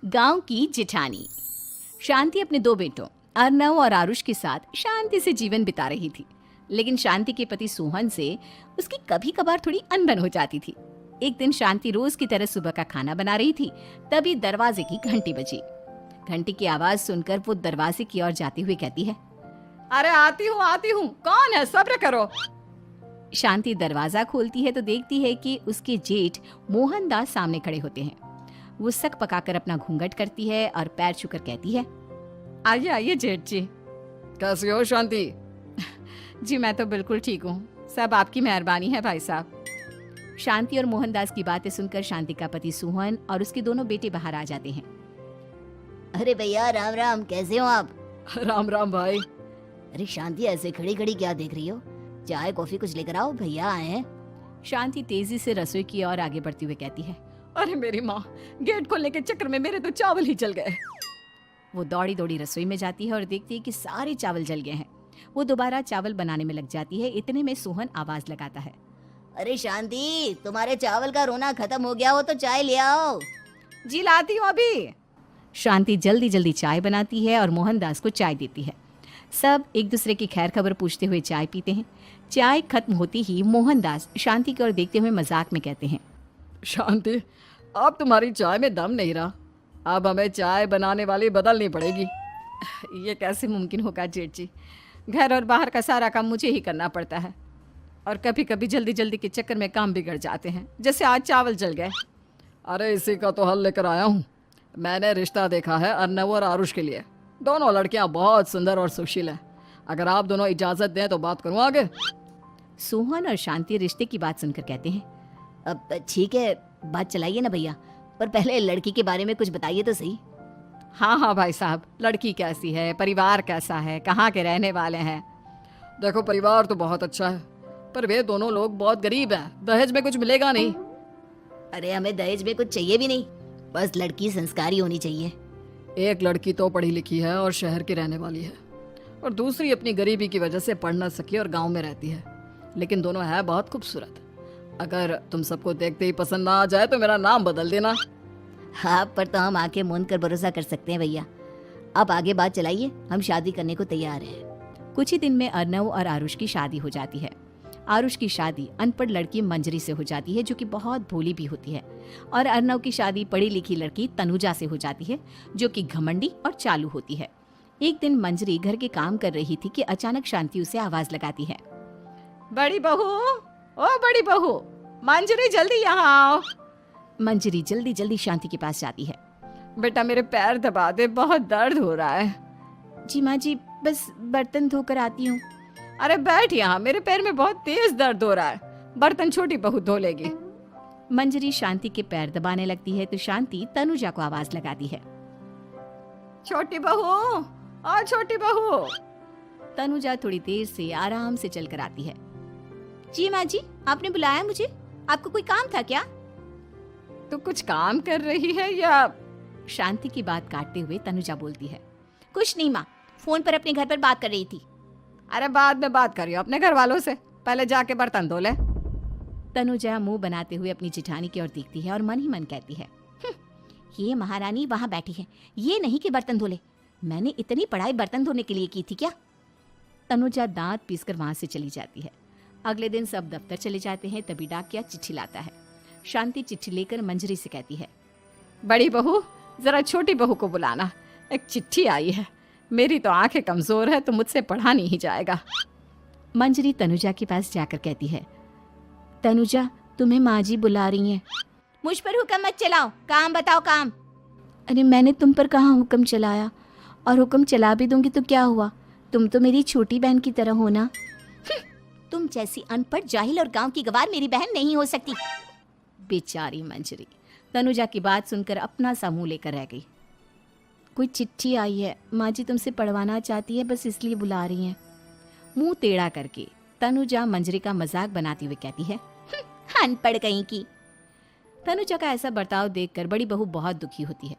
गांव की जिठानी। शांति अपने दो बेटों अर्नव और आरुष के साथ शांति से जीवन बिता रही थी, लेकिन शांति के पति सोहन से उसकी कभी कभार थोड़ी अनबन हो जाती थी। एक दिन शांति रोज की तरह सुबह का खाना बना रही थी, तभी दरवाजे की घंटी बजी। घंटी की आवाज सुनकर वो दरवाजे की ओर जाते हुए कहती है, अरे आती हूँ, कौन है, सब्र करो। शांति दरवाजा खोलती है तो देखती है कि उसके जेठ मोहनदास सामने खड़े होते हैं। वो सक पकाकर अपना घूंघट करती है और पैर छूकर कहती है, आइए आइए जेठ जी। कैसी हो शांति? जी मैं तो बिल्कुल ठीक हूँ, सब आपकी मेहरबानी है भाई साहब। शांति और मोहनदास की बातें सुनकर शांति का पति सोहन और उसके दोनों बेटे बाहर आ जाते हैं। अरे भैया राम राम, कैसे हो आप? राम राम भाई। अरे शांति, ऐसे खड़ी खड़ी क्या देख रही हो? चाय कॉफी कुछ लेकर आओ, भैया आए हैं। शांति तेजी से रसोई की ओर आगे बढ़ती हुई कहती है, अरे मेरी माँ, गेट खोलने के चक्कर में मेरे तो चावल ही जल गए। वो दौड़ी दौड़ी रसोई में जाती है और देखती है कि सारे चावल जल गए हैं। वो दोबारा चावल बनाने में लग जाती है। इतने में सोहन आवाज लगाता है, अरे शांति, तुम्हारे चावल का रोना खत्म हो गया हो तो चाय ले आओ। जी लाती हूँ अभी। शांति जल्दी जल्दी चाय बनाती है और मोहनदास को चाय देती है। सब एक दूसरे की खैर खबर पूछते हुए चाय पीते हैं। चाय खत्म होती ही मोहनदास शांति की ओर देखते हुए मजाक में कहते हैं, शांति, अब तुम्हारी चाय में दम नहीं रहा, अब हमें चाय बनाने वाली बदलनी पड़ेगी। ये कैसे मुमकिन होगा जेठ जी, घर और बाहर का सारा काम मुझे ही करना पड़ता है और कभी कभी जल्दी जल्दी के चक्कर में काम बिगड़ जाते हैं, जैसे आज चावल जल गए। अरे इसी का तो हल लेकर आया हूँ। मैंने रिश्ता देखा है अर्नव और आरुष के लिए। दोनों लड़कियां बहुत सुंदर और सुशील हैं। अगर आप दोनों इजाजत दें तो बात करूँ आगे। सोहन और शांति रिश्ते की बात सुनकर कहते हैं, अब ठीक है, बात चलाइए ना भैया, पर पहले लड़की के बारे में कुछ बताइए तो सही। हाँ भाई साहब, लड़की कैसी है, परिवार कैसा है, कहाँ के रहने वाले हैं? देखो, परिवार तो बहुत अच्छा है, पर वे दोनों लोग बहुत गरीब हैं। दहेज में कुछ मिलेगा नहीं। अरे हमें दहेज में कुछ चाहिए भी नहीं, बस लड़की संस्कारी होनी चाहिए। एक लड़की तो पढ़ी लिखी है और शहर की रहने वाली है, और दूसरी अपनी गरीबी की वजह से पढ़ न सकी और गांव में रहती है, लेकिन दोनों है बहुत खूबसूरत। अगर तुम सबको देखते ही पसंद ना आ जाए तो मेरा नाम बदल देना। हाँ, पर तो हम आंखें मूंद कर भरोसा कर सकते हैं भैया। आप आगे बात चलाइए, हम शादी करने को तैयार हैं। कुछ ही दिन में अर्नव और आरुष की शादी हो जाती है। आरुष की शादी अनपढ़ लड़की मंजरी से हो जाती है, जो कि बहुत भोली भी होती है, और अर्नव की शादी पढ़ी लिखी लड़की तनुजा से हो जाती है, जो कि घमंडी और चालू होती है। एक दिन मंजरी घर के काम कर रही थी कि अचानक शांति उसे आवाज लगाती है, बड़ी बहू, ओ बड़ी बहू, मंजरी जल्दी यहाँ आओ। मंजरी जल्दी जल्दी शांति के पास जाती है। बेटा मेरे पैर दबा दे, बहुत दर्द हो रहा है। जी माँ जी, बस बर्तन धोकर आती हूँ। अरे बैठ यहाँ, मेरे पैर में बहुत तेज दर्द हो रहा है, बर्तन छोटी बहू धो लेगी। मंजरी शांति के पैर दबाने लगती है तो शांति तनुजा को आवाज लगाती है, छोटी बहू, ओ छोटी बहू। तनुजा थोड़ी देर से आराम से चलकर आती है। जी माँ जी, आपने बुलाया मुझे? आपको कोई काम था क्या? तू कुछ काम कर रही है या? शांति की बात काटते हुए तनुजा बोलती है, कुछ नहीं माँ, फोन पर अपने घर पर बात कर रही थी। अरे बाद में बात करियो अपने घर वालों से, पहले जाके बर्तन धो ले। तनुजा मुंह बनाते हुए अपनी जिठानी की ओर देखती है और मन ही मन कहती है, ये महारानी वहाँ बैठी है, ये नहीं कि बर्तन धो ले। मैंने इतनी पढ़ाई बर्तन धोने के लिए की थी क्या? तनुजा दांत पीसकर वहां से चली जाती है। अगले दिन सब दफ्तर चले जाते हैं, तभी डाकिया चिट्ठी लाता है। शांति चिट्ठी लेकर मंजरी से कहती है, बड़ी बहू, जरा छोटी बहू को बुलाना, एक चिट्ठी आई है। मेरी तो आंखें कमजोर है तो मुझसे पढ़ा नहीं जाएगा। मंजरी तनुजा के पास जाकर कहती है, तनुजा, तुम्हें माँ जी बुला रही हैं। मुझ पर हुक्म मत चलाओ, काम बताओ काम। अरे मैंने तुम पर कहाँ हुक्म चलाया, और हुक्म चला भी दूंगी तो क्या हुआ, तुम तो मेरी छोटी बहन की तरह हो ना। तुम जैसी अनपढ़, जाहिल और गांव की गवार मेरी बहन नहीं हो सकती। बेचारी मंजरी तनुजा की बात सुनकर अपना सा मुंह लेकर रह गई। कोई चिट्ठी आई है, माँ जी तुमसे पढ़वाना चाहती है, बस इसलिए बुला रही हैं। मुंह टेढ़ा करके तनुजा मंजरी का मजाक बनाती हुए कहती है, अनपढ़ कहीं की। तनुजा का ऐसा बर्ताव देखकर बड़ी बहू बहुत दुखी होती है।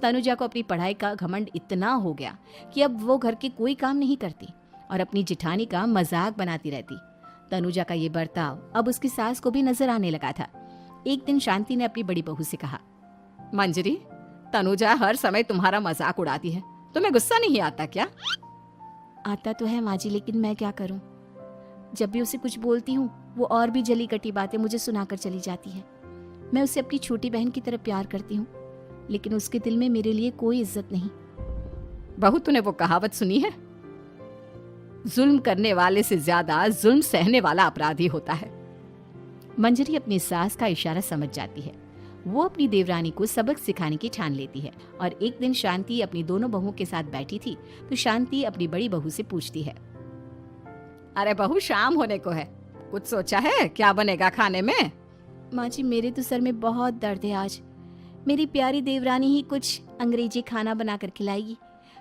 तनुजा को अपनी पढ़ाई का घमंड इतना हो गया कि अब वो घर के कोई काम नहीं करती और अपनी जिठानी का मजाक बनाती रहती। तनुजा का ये बर्ताव अब उसकी सास को भी नजर आने लगा था। एक दिन शांति ने अपनी बड़ी बहू से कहा, मंजरी, तनुजा हर समय तुम्हारा मजाक उड़ाती है, तुम्हें गुस्सा नहीं आता क्या? आता तो है माँ जी, लेकिन मैं क्या करूं? जब भी उसे कुछ बोलती हूँ वो और भी जली कटी बातें मुझे सुनाकर चली जाती है। मैं उसे अपनी छोटी बहन की तरह प्यार करती हूँ, लेकिन उसके दिल में मेरे लिए कोई इज्जत नहीं। बहू, तूने वो कहावत सुनी है, जुल्म करने वाले से ज्यादा जुल्म सहने वाला अपराधी होता है। मंजरी अपनी सास का इशारा समझ जाती है। वो अपनी देवरानी को सबक सिखाने की ठान लेती है। और एक दिन शांति अपनी दोनों बहुओं के साथ बैठी थी तो शांति अपनी बड़ी बहू से पूछती है, अरे बहू, शाम होने को है, कुछ सोचा है क्या बनेगा खाने में? माँ जी, मेरे तो सर में बहुत दर्द है आज। मेरी प्यारी देवरानी ही कुछ अंग्रेजी खाना बनाकर खिलाएगी।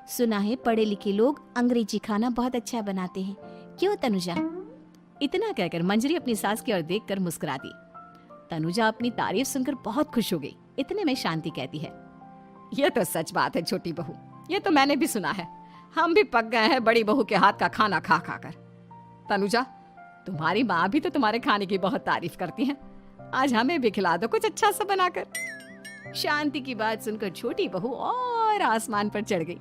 सुना है पढ़े लिखे लोग अंग्रेजी खाना बहुत अच्छा बनाते हैं, क्यों तनुजा? इतना कहकर मंजरी अपनी सास की ओर देखकर मुस्कुरा दी। तनुजा अपनी तारीफ सुनकर बहुत खुश हो गई। इतने में शांति कहती है, ये तो सच बात है छोटी बहू, ये तो मैंने भी सुना है। हम भी पक गए हैं बड़ी बहू के हाथ का खाना खा खा कर। तनुजा, तुम्हारी माँ भी तो तुम्हारे खाने की बहुत तारीफ करती है, आज हमें भी खिला दो कुछ अच्छा सा बनाकर। शांति की बात सुनकर छोटी बहू और आसमान पर चढ़ गई।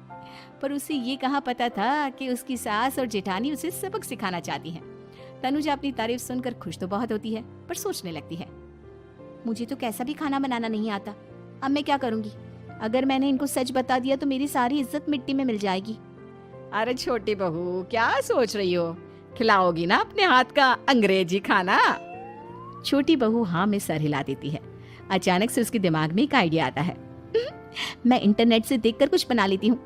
पर उसे ये कहाँ पता था कि उसकी सास और जेठानी उसे सबक सिखाना चाहती हैं। तनुजा अपनी तारीफ सुनकर खुश तो बहुत होती है, पर सोचने लगती है, मुझे तो कैसा भी खाना बनाना नहीं आता। अब मैं क्या करूंगी? अगर मैंने इनको सच बता दिया तो मेरी सारी इज्जत मिट्टी में मिल जाएगी। अरे छोटी बहू, क्या सोच रही हो? खिलाओगी ना अपने हाथ का अंग्रेजी खाना? छोटी बहू हाँ में सर हिला देती है। अचानक से उसके दिमाग में एक आइडिया आता है। मैं इंटरनेट से देखकर कुछ बना लेती हूँ,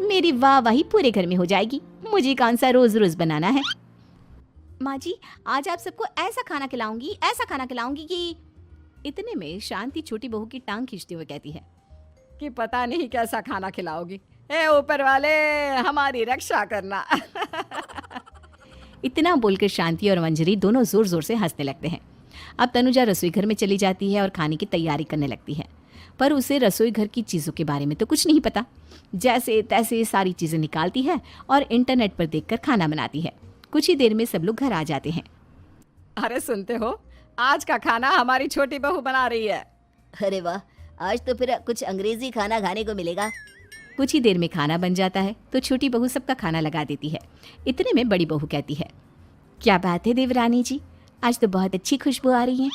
मेरी वाहवाही पूरे घर में हो जाएगी। मुझे कौन सा रोज रोज बनाना है। माँ जी, आज आप सबको ऐसा खाना खिलाऊंगी कि इतने में शांति छोटी बहू की टांग खींचते हुए कहती है कि पता नहीं कैसा खाना खिलाओगी। ए ऊपर वाले, हमारी रक्षा करना। इतना बोलकर शांति और मंजरी दोनों जोर जोर से हंसने लगते हैं। अब तनुजा रसोई घर में चली जाती है और खाने की तैयारी करने लगती है, पर उसे रसोई घर की चीजों के बारे में तो कुछ नहीं पता। जैसे तैसे सारी चीजें निकालती है और इंटरनेट पर देखकर खाना बनाती है। कुछ ही देर में सब लोग घर आ जाते हैं। अरे सुनते हो, आज का खाना हमारी छोटी बहू बना रही है। अरे वाह, आज तो फिर कुछ अंग्रेजी खाना खाने को मिलेगा। कुछ ही देर में खाना बन जाता है तो छोटी बहू सबका खाना लगा देती है। इतने में बड़ी बहू कहती है, क्या बात है देवरानी जी, आज तो बहुत अच्छी खुशबू आ रही है।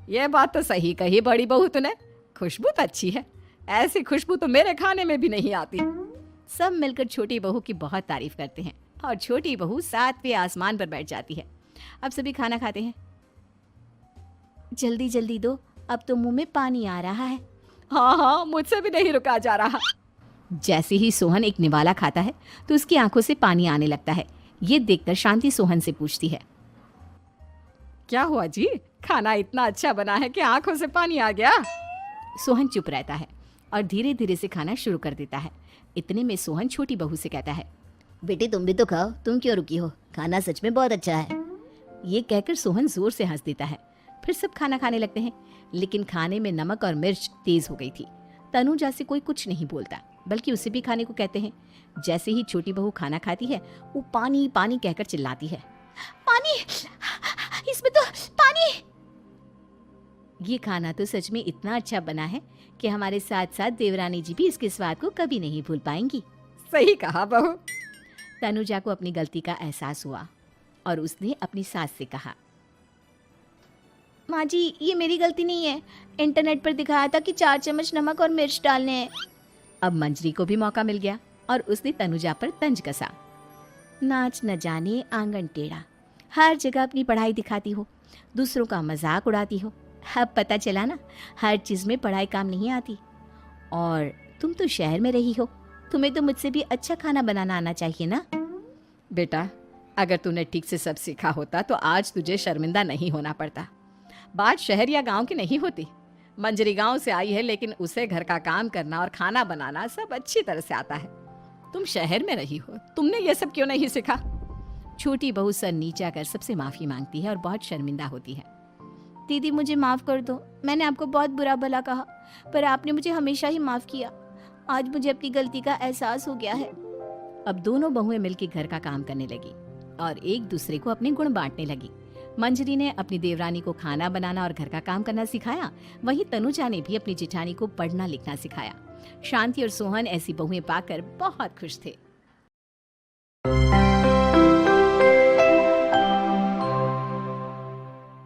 ये बात तो सही कही बड़ी बहू तूने, खुशबू तो अच्छी है। ऐसी खुशबू तो मेरे खाने में भी नहीं आती। सब मिलकर छोटी बहू की बहुत तारीफ करते हैं और छोटी बहू 7वें आसमान पर बैठ जाती है। अब सभी खाना खाते हैं। जल्दी जल्दी दो, अब तो मुंह में पानी आ रहा है। हाँ हाँ, मुझसे भी नहीं रुका जा रहा। जैसे ही सोहन एक निवाला खाता है तो उसकी आंखों से पानी आने लगता है। ये देखकर शांति सोहन से पूछती है, क्या हुआ जी, खाना इतना अच्छा बना है कि आंखों से पानी आ गया? सोहन चुप रहता है और धीरे धीरे से खाना शुरू कर देता है। इतने में सोहन छोटी बहू से कहता है, बेटी तुम भी तो खाओ, तुम क्यों रुकी हो? खाना सच में बहुत अच्छा है। ये कहकर सोहन जोर से हंस देता है। फिर सब खाना खाने लगते हैं, लेकिन खाने में नमक और मिर्च तेज हो गई थी। तनुजा से कोई कुछ नहीं बोलता, बल्कि उसे भी खाने को कहते हैं। जैसे ही छोटी बहू खाना खाती है वो पानी पानी कहकर चिल्लाती है, पानी, इसमें तो पानी। ये खाना तो सच में इतना अच्छा बना है कि हमारे साथ साथ देवरानी जी भी इसके स्वाद को कभी नहीं भूल पाएंगी। सही कहा बहू। तनुजा को अपनी गलती का एहसास हुआ और उसने अपनी सास से कहा, माँ जी, ये मेरी गलती नहीं है। इंटरनेट पर दिखाया था कि 4 चम्मच नमक और मिर्च डालने हैं। अब मंजरी को भी मौका मिल गया और उसने तनुजा पर तंज कसा। नाच न जाने आंगन टेढ़ा, हर जगह अपनी पढ़ाई दिखाती हो, दूसरों का मजाक उड़ाती हो। अब पता चला ना, हर चीज में पढ़ाई काम नहीं आती। और तुम तो शहर में रही हो, तुम्हें तो मुझसे भी अच्छा खाना बनाना आना चाहिए ना। बेटा, अगर तूने ठीक से सब सीखा होता तो आज तुझे शर्मिंदा नहीं होना पड़ता। बात शहर या गांव की नहीं होती। मंजरी गांव से आई है, लेकिन उसे घर का काम करना और खाना बनाना सब अच्छी तरह से आता है। तुम शहर में रही हो, तुमने ये सब क्यों नहीं सीखा? छोटी बहू सर नीचा कर सबसे माफी मांगती है और बहुत शर्मिंदा होती है। दीदी, मुझे माफ कर दो। मैंने आपको बहुत बुरा भला कहा, पर आपने मुझे हमेशा ही माफ किया। आज मुझे अपनी गलती का एहसास हो गया है। अब दोनों बहुएं मिलकर घर का काम करने लगी और एक दूसरे को अपने गुण बांटने लगी। मंजरी ने अपनी देवरानी को खाना बनाना और घर का काम करना सिखाया, वहीं तनुजा ने भी अपनी जेठानी को पढ़ना लिखना सिखाया। शांति और सोहन ऐसी बहुएं पाकर बहुत खुश थे।